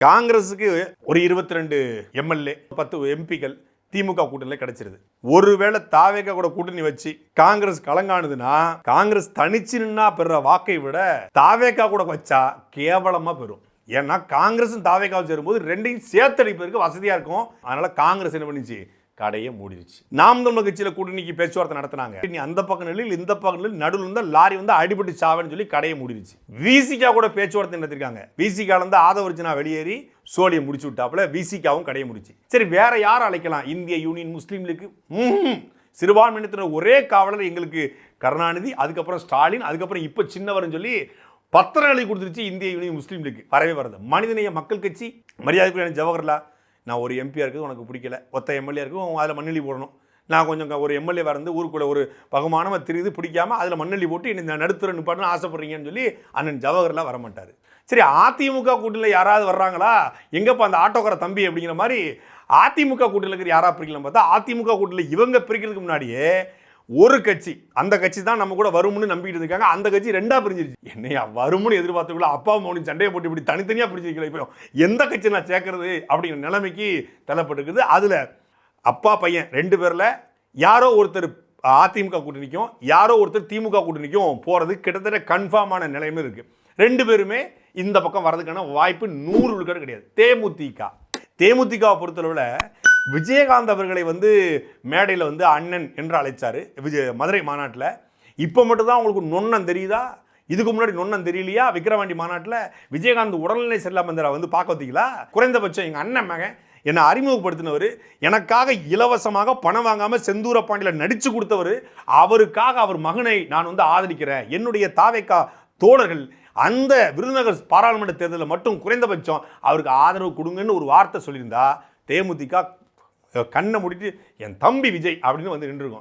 காங்கிரஸுக்கு ஒரு 22 எம்எல்ஏ 10 எம்பிக்கள் திமுக கூட்டணியில் கிடைச்சிருது. ஒருவேளை தாவேகா கூட கூட்டணி வச்சு காங்கிரஸ் கலங்கானுதுன்னா காங்கிரஸ் தனிச்சு நின்னா பெற வாக்கை விட தாவேகா கூட வச்சா கேவலமா பெறும். ஏன்னா காங்கிரஸும் தாவேகாவும் சேரும்போது ரெண்டையும் சேர்த்தடிப்பதற்கு வசதியா இருக்கும். அதனால காங்கிரஸ் என்ன பண்ணிச்சு, கடையை மூடிடுச்சு. நாம் தமிழர் கட்சியில கூட்டணிக்கு பேச்சுவார்த்தை நடத்தினாங்க. நீ அந்த பக்கம் நிலையில் இந்த பக்கம் நடுவில் இருந்தா லாரி வந்து அடிபட்டு சாவன்னு சொல்லி கடையை மூடிடுச்சு. விசிகா கூட பேச்சுவார்த்தை நடத்திருக்காங்க. விசிகால இருந்து ஆதவர்ஜனா வெளியேறி சோழியை முடிச்சு விட்டாப்புல விசிகாவும் கடையை முடிச்சு. சரி, வேற யாரை அழைக்கலாம்? இந்திய யூனியன் முஸ்லீம் லீக் சிறுபான்மையினத்தினர் ஒரே காவலர் எங்களுக்கு கருணாநிதி, அதுக்கப்புறம் ஸ்டாலின், அதுக்கப்புறம் இப்ப சின்னவர்னு சொல்லி பத்திரங்களை கொடுத்துருச்சு இந்திய யூனியன் முஸ்லீம் லீக். வரவே வருது. மனிதநேய மக்கள் கட்சி மரியாதைக்குரிய ஜவஹர்லால், நான் ஒரு எம்பியாக இருக்குது உனக்கு பிடிக்கல, ஒத்த எம்எல்ஏ இருக்கும் அதில் மண்ணெல்லி போடணும், நான் கொஞ்சம் ஒரு எம்எல்ஏ இருந்து ஊருக்குள்ளே ஒரு பகுமானமாக தெரியுது பிடிக்காம அதில் மண்ணெல்லி போட்டு இந்த நடுத்துற நிப்பாட்டுன்னு ஆசைப்படுறீங்கன்னு சொல்லி அண்ணன் ஜவஹர்லால் வரமாட்டார். சரி, அதிமுக கூட்டணியில் யாராவது வர்றாங்களா, எங்கப்பா அந்த ஆட்டோக்கார தம்பி அப்படிங்கிற மாதிரி அதிமுக கூட்டணியில் இருக்கிற யாராவது பிரிக்கலாம் பார்த்தா அதிமுக கூட்டணியில் இவங்க பிரிக்கிறதுக்கு முன்னாடியே ஒரு கட்சி, அந்த கட்சி தான் நம்ம கூட வரும்னு நம்பிக்கிட்டு இருக்காங்க, அந்த கட்சி ரெண்டா பிரிஞ்சிருச்சு. என்னையா வரும்னு எதிர்பார்த்துக்குள்ள அப்பா மௌனி சண்டையை போட்டு இப்படி தனித்தனியா பிரிச்சிருக்கல, இப்போ எந்த கட்சி நான் சேர்க்கறது அப்படிங்கிற நிலைமைக்கு தள்ளப்பட்டிருக்குது. அதுல அப்பா பையன் 2 பேர்ல யாரோ ஒருத்தர் அதிமுக கூட்டணிக்கும் யாரோ ஒருத்தர் திமுக கூட்டணிக்கும் போறது கிட்டத்தட்ட கன்ஃபார்மான நிலைமை இருக்கு. 2 பேருமே இந்த பக்கம் வர்றதுக்கான வாய்ப்பு 100 விழுக்காடு கிடையாது. தேமுதிகவை பொறுத்தளவுல விஜயகாந்த் அவர்களை மேடையில் அண்ணன் என்று அழைச்சாரு மதுரை மாநாட்டில். இப்போ மட்டும்தான் உங்களுக்கு நொண்ணம் தெரியுதா? இதுக்கு முன்னாடி நொண்ணம் தெரியலையா? விக்கிரவாண்டி மாநாட்டில் விஜயகாந்த் உடல்நிலை சரியில்லாமல் பார்க்க வந்தீங்களா? குறைந்தபட்சம் எங்கள் அண்ணன் மகன் என்னை அறிமுகப்படுத்தினவர், எனக்காக இலவசமாக பணம் வாங்காமல் செந்தூர பாண்டியில் நடித்து கொடுத்தவர், அவருக்காக அவர் மகனை நான் ஆதரிக்கிறேன். என்னுடைய தாவேகா தோழர்கள் அந்த விருதுநகர் பாராளுமன்ற தேர்தலில் மட்டும் குறைந்தபட்சம் அவருக்கு ஆதரவு கொடுங்கன்னு ஒரு வார்த்தை சொல்லியிருந்தா தேமுதிக கண்ணை மூடிட்டு என் தம்பி விஜய் அப்படின்னு நின்றுருக்கும்.